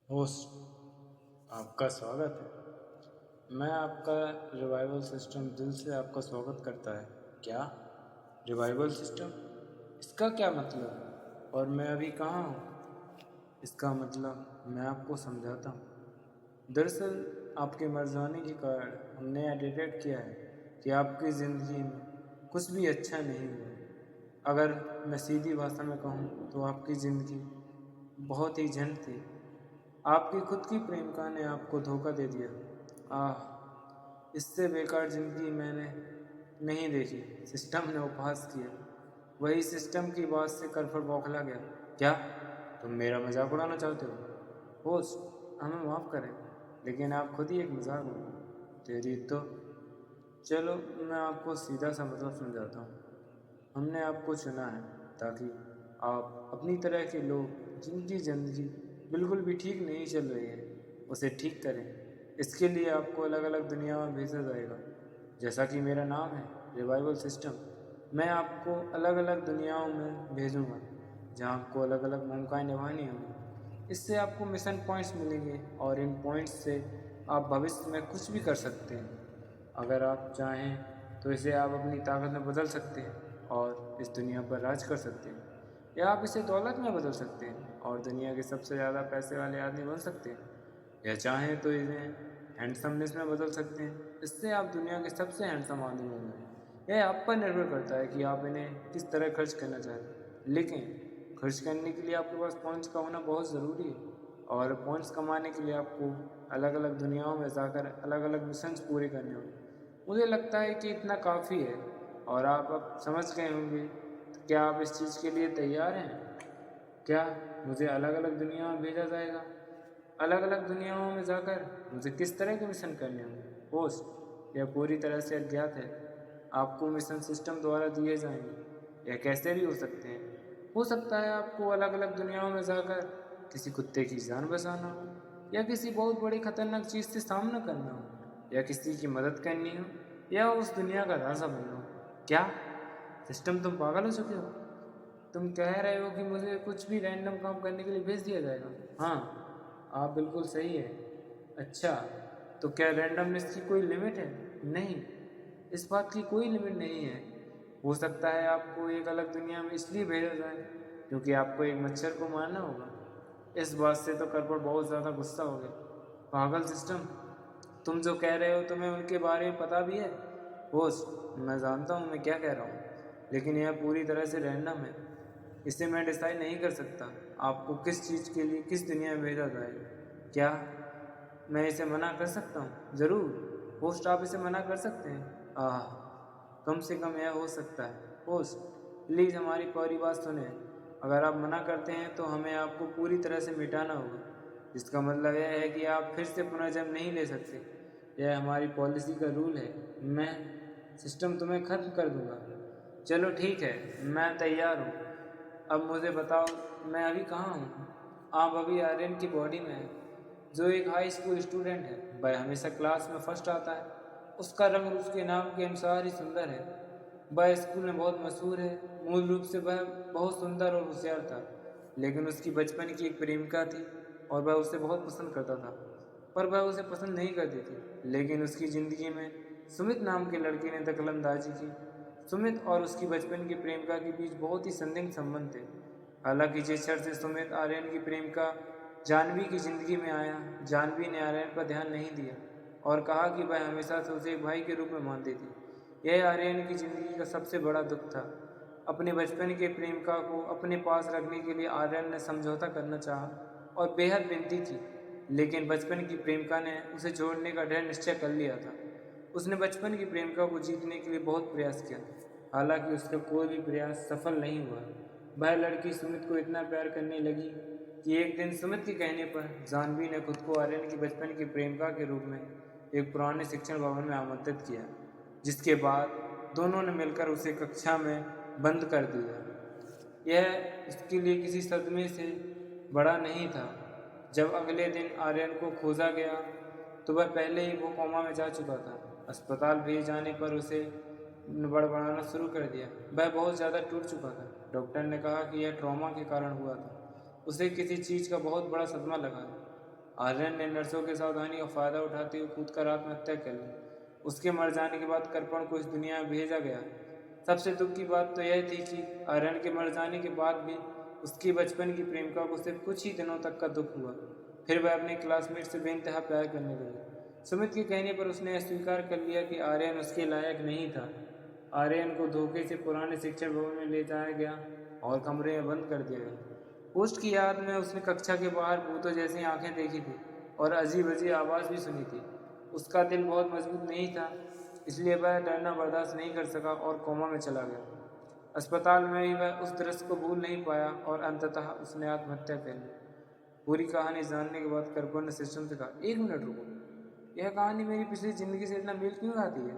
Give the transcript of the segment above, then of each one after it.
Host, आपका स्वागत है। मैं आपका रिवाइवल सिस्टम दिल से आपका स्वागत करता है। क्या रिवाइवल सिस्टम? इसका क्या मतलब है और मैं अभी कहाँ हूँ? इसका मतलब मैं आपको समझाता हूँ। दरअसल आपके मर जाने के कारण हमने यह डिटेक्ट किया है कि आपकी ज़िंदगी में कुछ भी अच्छा नहीं हुआ। अगर मैं सीधी भाषा में कहूँ तो आपकी ज़िंदगी बहुत ही झंड थी। आपकी खुद की प्रेमिका ने आपको धोखा दे दिया। इससे बेकार जिंदगी मैंने नहीं देखी। सिस्टम ने उपहास किया। वही सिस्टम की बात से करफट बौखला गया। क्या तुम मेरा मजाक उड़ाना चाहते हो? होस्ट, हमें माफ़ करें, लेकिन आप खुद ही एक मजाक हो। तेरी तो चलो, मैं आपको सीधा सा मतलब समझाता हूँ। हमने आपको चुना है ताकि आप अपनी तरह के लोग जिनकी ज़िंदगी बिल्कुल भी ठीक नहीं चल रही है उसे ठीक करें। इसके लिए आपको अलग अलग दुनिया में भेजा जाएगा। जैसा कि मेरा नाम है रिवाइवल सिस्टम, मैं आपको अलग अलग दुनियाओं में भेजूँगा जहाँ आपको अलग अलग भूमिकाएँ निभानी होंगी। इससे आपको मिशन पॉइंट्स मिलेंगे और इन पॉइंट्स से आप भविष्य में कुछ भी कर सकते हैं। अगर आप चाहें तो इसे आप अपनी ताकत में बदल सकते हैं और इस दुनिया पर राज कर सकते हैं, या आप इसे दौलत में बदल सकते हैं और दुनिया के सबसे ज़्यादा पैसे वाले आदमी बन सकते हैं, या चाहें तो इन्हें हैंडसमनेस में बदल सकते हैं। इससे आप दुनिया के सबसे हैंडसम आदमी बन जाएं। यह आप पर निर्भर करता है कि आप इन्हें किस तरह खर्च करना चाहते हैं, लेकिन खर्च करने के लिए आपके पास पॉइंट्स का होना बहुत ज़रूरी है। और पॉइंट्स कमाने के लिए आपको अलग अलग दुनियाओं में जाकर अलग अलग मिशंस पूरे करने होंगे। मुझे लगता है कि इतना काफ़ी है और आप अब समझ गए होंगे। तो क्या आप इस चीज़ के लिए तैयार हैं? क्या मुझे अलग अलग दुनिया में भेजा जाएगा? अलग अलग दुनियाओं में जाकर मुझे किस तरह के मिशन करने होंगे? होस्ट, यह पूरी तरह से अज्ञात है। आपको मिशन सिस्टम द्वारा दिए जाएंगे। यह कैसे भी हो सकते हैं। हो सकता है आपको अलग अलग दुनियाओं में जाकर किसी कुत्ते की जान बचाना हो, या किसी बहुत बड़ी खतरनाक चीज़ से सामना करना हो, या किसी की मदद करनी हो, या उस दुनिया का राजा बनना हो। क्या सिस्टम, तुम पागल हो चुके हो? तुम कह रहे हो कि मुझे कुछ भी रैंडम काम करने के लिए भेज दिया जाएगा? हाँ, आप बिल्कुल सही है। अच्छा, तो क्या रैंडमनेस की कोई लिमिट है? नहीं, इस बात की कोई लिमिट नहीं है। हो सकता है आपको एक अलग दुनिया में इसलिए भेजा जाए क्योंकि आपको एक मच्छर को मारना होगा। इस बात से तो करपट बहुत ज़्यादा गुस्सा हो गया। पागल सिस्टम, तुम जो कह रहे हो तुम्हें उनके बारे में पता भी है? होस्ट, मैं जानता हूँ मैं क्या कह रहा हूँ, लेकिन यह पूरी तरह से रैंडम है। इसे मैं डिसाइड नहीं कर सकता आपको किस चीज़ के लिए किस दुनिया में भेजा जाए। क्या मैं इसे मना कर सकता हूँ? ज़रूर होस्ट, आप इसे मना कर सकते हैं। कम से कम यह हो सकता है। होस्ट, प्लीज़ हमारी पूरी बात सुने। अगर आप मना करते हैं तो हमें आपको पूरी तरह से मिटाना होगा, जिसका मतलब यह है कि आप फिर से पुनर्जन्म नहीं ले सकते। यह हमारी पॉलिसी का रूल है। मैं सिस्टम तुम्हें खत्म कर दूंगा। चलो ठीक है, मैं तैयार हूँ। अब मुझे बताओ, मैं अभी कहाँ हूँ? आप अभी आर्यन की बॉडी में हैं, जो एक हाई स्कूल स्टूडेंट है। वह हमेशा क्लास में फर्स्ट आता है। उसका रंग उसके नाम के अनुसार ही सुंदर है। वह स्कूल में बहुत मशहूर है। मूल रूप से वह बहुत सुंदर और होशियार था, लेकिन उसकी बचपन की एक प्रेमिका थी और वह उसे बहुत पसंद करता था। पर वह उसे पसंद नहीं करती थी। लेकिन उसकी ज़िंदगी में सुमित नाम के लड़के ने दखलंदाजी की। सुमित और उसकी बचपन की प्रेमिका के बीच बहुत ही संदिग्ध संबंध थे। हालांकि जिस क्षण से सुमित आर्यन की प्रेमिका जानवी की जिंदगी में आया, जानवी ने आर्यन पर ध्यान नहीं दिया और कहा कि वह हमेशा से उसे एक भाई के रूप में मानती थी। यह आर्यन की जिंदगी का सबसे बड़ा दुख था। अपने बचपन के प्रेमिका को अपने पास रखने के लिए आर्यन ने समझौता करना चाहा और बेहद विनती की, लेकिन बचपन की प्रेमिका ने उसे छोड़ने का दृढ़ निश्चय कर लिया था। उसने बचपन की प्रेमिका को जीतने के लिए बहुत प्रयास किया, हालांकि उसका कोई भी प्रयास सफल नहीं हुआ। वह लड़की सुमित को इतना प्यार करने लगी कि एक दिन सुमित के कहने पर जानवी ने खुद को आर्यन की बचपन की प्रेमिका के रूप में एक पुराने शिक्षण भवन में आमंत्रित किया, जिसके बाद दोनों ने मिलकर उसे कक्षा में बंद कर दिया। यह उसके लिए किसी सदमे से बड़ा नहीं था। जब अगले दिन आर्यन को खोजा गया तो वह पहले ही वो कोमा में जा चुका था। अस्पताल भेज जाने पर उसे बड़बड़ाना शुरू कर दिया। वह बहुत ज़्यादा टूट चुका था। डॉक्टर ने कहा कि यह ट्रॉमा के कारण हुआ था। उसे किसी चीज़ का बहुत बड़ा सदमा लगा है। आर्यन ने नर्सों की सावधानी का फायदा उठाते हुए कूदकर आत्महत्या कर ली। उसके मर जाने के बाद कर्पण को इस दुनिया में भेजा गया। सबसे दुख की बात तो यह थी कि आर्यन के मर जाने के बाद भी उसकी बचपन की प्रेमिका को सिर्फ कुछ ही दिनों तक का दुख हुआ। फिर वह अपने क्लासमेट से बेइंतहा प्यार करने लगी। सुमित के कहने पर उसने यह स्वीकार कर लिया कि आर्यन उसके लायक नहीं था। आर्यन को धोखे से पुराने शिक्षण भवन में ले जाया गया और कमरे में बंद कर दिया गया। पोस्ट की याद में उसने कक्षा के बाहर भूतों जैसी आंखें देखी थी और अजीब अजीब आवाज़ भी सुनी थी। उसका दिल बहुत मजबूत नहीं था, इसलिए वह डरना बर्दाश्त नहीं कर सका और कोमा में चला गया। अस्पताल में भी वह उस दृश्य को भूल नहीं पाया और अंततः उसने आत्महत्या कर ली। पूरी कहानी जानने के बाद कर्पूर ने सिस्टम से कहा, 1 मिनट रुको, यह कहानी मेरी पिछली ज़िंदगी से इतना मेल क्यों खाती है?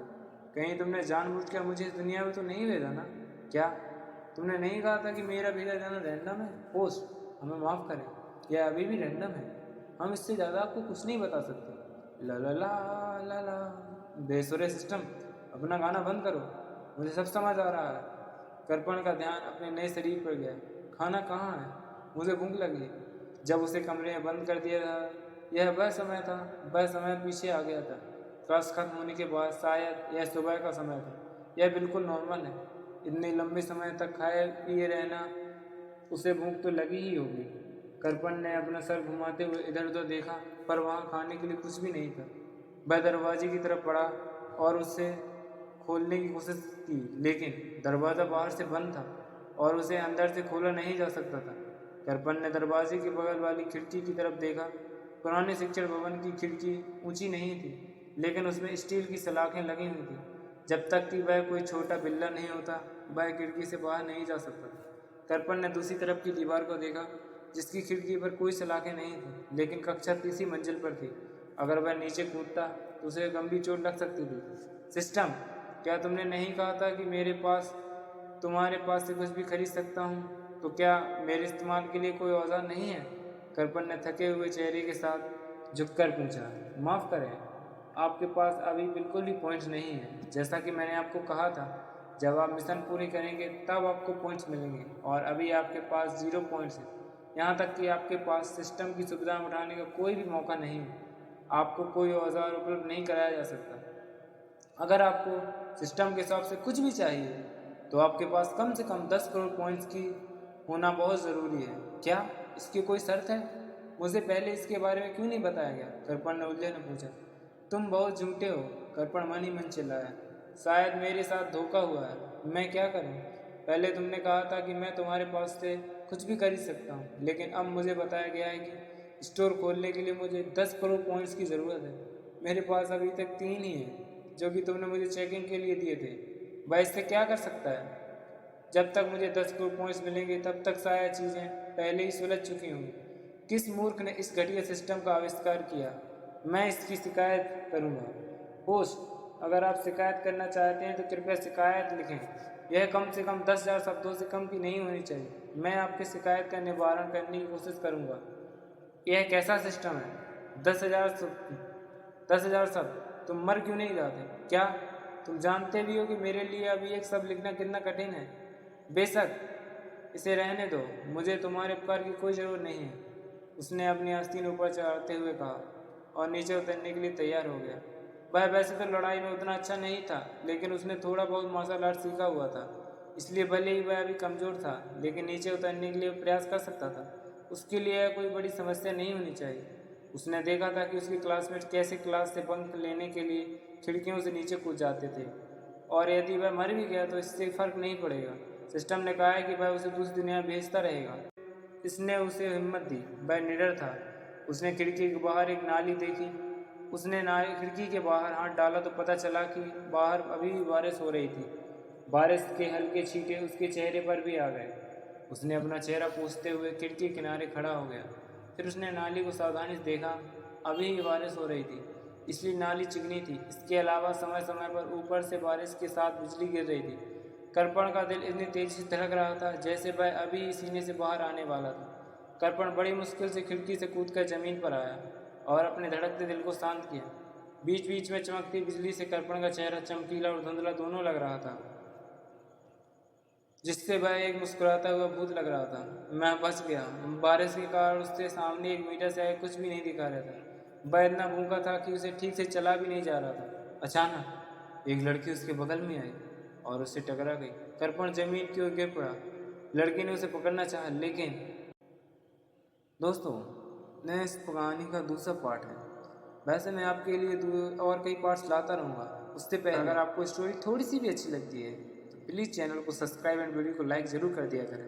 कहीं तुमने जानबूझकर मुझे इस दुनिया में तो नहीं भेजा ना? क्या तुमने नहीं कहा था कि मेरा भेजा जाना रैंडम है? पोस्ट, हमें माफ़ करें, यह अभी भी रैंडम है। हम इससे ज़्यादा आपको कुछ नहीं बता सकते। ला ला ला ला ला। बेसुरे सिस्टम, अपना गाना बंद करो, मुझे सब समझ आ रहा है। कर्पण का ध्यान अपने नए शरीर पर गया। खाना कहाँ है? मुझे भूख लगी। जब उसे कमरे में बंद कर दिया था, यह वह समय था, वह समय पीछे आ गया था। क्लास खत्म होने के बाद शायद यह सुबह का समय था। यह बिल्कुल नॉर्मल है। इतने लंबे समय तक खाए पिए रहना, उसे भूख तो लगी ही होगी। कर्पण ने अपना सर घुमाते हुए इधर उधर देखा, पर वहाँ खाने के लिए कुछ भी नहीं था। वह दरवाजे की तरफ बढ़ा और उसे खोलने की कोशिश की, लेकिन दरवाज़ा बाहर से बंद था और उसे अंदर से खोला नहीं जा सकता था। कर्पण ने दरवाजे के बगल वाली खिड़की की तरफ देखा। पुराने शिक्षण भवन की खिड़की ऊंची नहीं थी, लेकिन उसमें स्टील की सलाखें लगी हुई थी। जब तक कि वह कोई छोटा बिल्ला नहीं होता, वह खिड़की से बाहर नहीं जा सकता था। कर्पण ने दूसरी तरफ की दीवार को देखा, जिसकी खिड़की पर कोई सलाखें नहीं थी, लेकिन कक्षा तीसरी मंजिल पर थी। अगर वह नीचे कूदता तो उसे गंभीर चोट लग सकती थी। सिस्टम, क्या तुमने नहीं कहा था कि तुम्हारे पास से कुछ भी खरीद सकता हूँ? तो क्या मेरे इस्तेमाल के लिए कोई औजार नहीं है? कर्पण ने थके हुए चेहरे के साथ झुककर पूछा। माफ़ करें, आपके पास अभी बिल्कुल भी पॉइंट्स नहीं है। जैसा कि मैंने आपको कहा था, जब आप मिशन पूरी करेंगे तब आपको पॉइंट्स मिलेंगे, और अभी आपके पास 0 पॉइंट्स हैं। यहाँ तक कि आपके पास सिस्टम की सुविधा उठाने का कोई भी मौका नहीं है। आपको कोई औजार उपलब्ध नहीं कराया जा सकता। अगर आपको सिस्टम के हिसाब से कुछ भी चाहिए, तो आपके पास कम से कम 10 करोड़ पॉइंट्स की होना बहुत ज़रूरी है। क्या इसकी कोई शर्त है? मुझे पहले इसके बारे में क्यों नहीं बताया गया? कर्पण ने उलझे ने पूछा। तुम बहुत झूठे हो, कर्पण मन ही मन चिल्लाया। शायद मेरे साथ धोखा हुआ है। मैं क्या करूं? पहले तुमने कहा था कि मैं तुम्हारे पास से कुछ भी खरीद सकता हूं, लेकिन अब मुझे बताया गया है कि स्टोर खोलने के लिए मुझे 10 करोड़ पॉइंट्स की ज़रूरत है। मेरे पास अभी तक 3 ही हैं, जो कि तुमने मुझे चेकिंग के लिए दिए थे। वह इससे क्या कर सकता है? जब तक मुझे 10 करोड़ पॉइंट्स मिलेंगे, तब तक शायद चीज़ें पहले ही सुलझ चुकी होंगी। किस मूर्ख ने इस घटिया सिस्टम का आविष्कार किया? मैं इसकी शिकायत करूंगा। पोस्ट, अगर आप शिकायत करना चाहते हैं तो कृपया शिकायत लिखें। यह कम से कम 10,000 शब्दों से कम की नहीं होनी चाहिए। मैं आपकी शिकायत का निवारण करने की कोशिश करूंगा। यह कैसा सिस्टम है? 10,000 शब्द? तुम मर क्यों नहीं जाते? क्या तुम जानते भी हो कि मेरे लिए अभी एक शब्द लिखना कितना कठिन है? बेशक, इसे रहने दो, मुझे तुम्हारे उपकार की कोई ज़रूरत नहीं है। उसने अपनी आस्तीन ऊपर चढ़ाते हुए कहा और नीचे उतरने के लिए तैयार हो गया। वह वैसे तो लड़ाई में उतना अच्छा नहीं था, लेकिन उसने थोड़ा बहुत मार्शल आर्ट सीखा हुआ था, इसलिए भले ही वह अभी कमज़ोर था, लेकिन नीचे उतरने के लिए प्रयास कर सकता था। उसके लिए यह कोई बड़ी समस्या नहीं होनी चाहिए। उसने देखा था कि उसके क्लासमेट कैसे क्लास से बंक लेने के लिए खिड़कियों से नीचे कूद जाते थे, और यदि वह मर भी गया तो इससे फ़र्क नहीं पड़ेगा। सिस्टम ने कहा है कि वह उसे दूसरी दुनिया में भेजता रहेगा। इसने उसे हिम्मत दी। वह निडर था। उसने खिड़की के बाहर एक नाली देखी। उसने नाली खिड़की के बाहर हाथ डाला तो पता चला कि बाहर अभी भी बारिश हो रही थी। बारिश के हल्के छींटे उसके चेहरे पर भी आ गए। उसने अपना चेहरा पोंछते हुए खिड़की किनारे खड़ा हो गया। फिर उसने नाली को सावधानी से देखा। अभी भी बारिश हो रही थी, इसलिए नाली चिकनी थी। इसके अलावा समय समय पर ऊपर से बारिश के साथ बिजली गिर रही थी। कर्पण का दिल इतनी तेजी से धड़क रहा था जैसे वह अभी ही सीने से बाहर आने वाला था। कर्पण बड़ी मुश्किल से खिड़की से कूदकर जमीन पर आया और अपने धड़कते दिल को शांत किया। बीच बीच में चमकती बिजली से कर्पण का चेहरा चमकीला और धुंधला दोनों लग रहा था, जिससे वह एक मुस्कुराता हुआ भूत लग रहा था। मैं बच गया। बारिश के कारण उसके सामने 1 मीटर से आगे कुछ भी नहीं दिखा रहा था। वह इतना भूखा था कि उसे ठीक से चला भी नहीं जा रहा था। अचानक एक लड़की उसके बगल में आई और उससे टकरा गई। कृपण जमीन की ओर गिर पड़ा। लड़की ने उसे पकड़ना चाहा, लेकिन दोस्तों, मैं इस कहानी का दूसरा पार्ट है। वैसे मैं आपके लिए और कई पार्ट्स लाता रहूँगा। उससे पहले अगर आपको स्टोरी थोड़ी सी भी अच्छी लगती है तो प्लीज़ चैनल को सब्सक्राइब एंड वीडियो को लाइक ज़रूर कर दिया करें।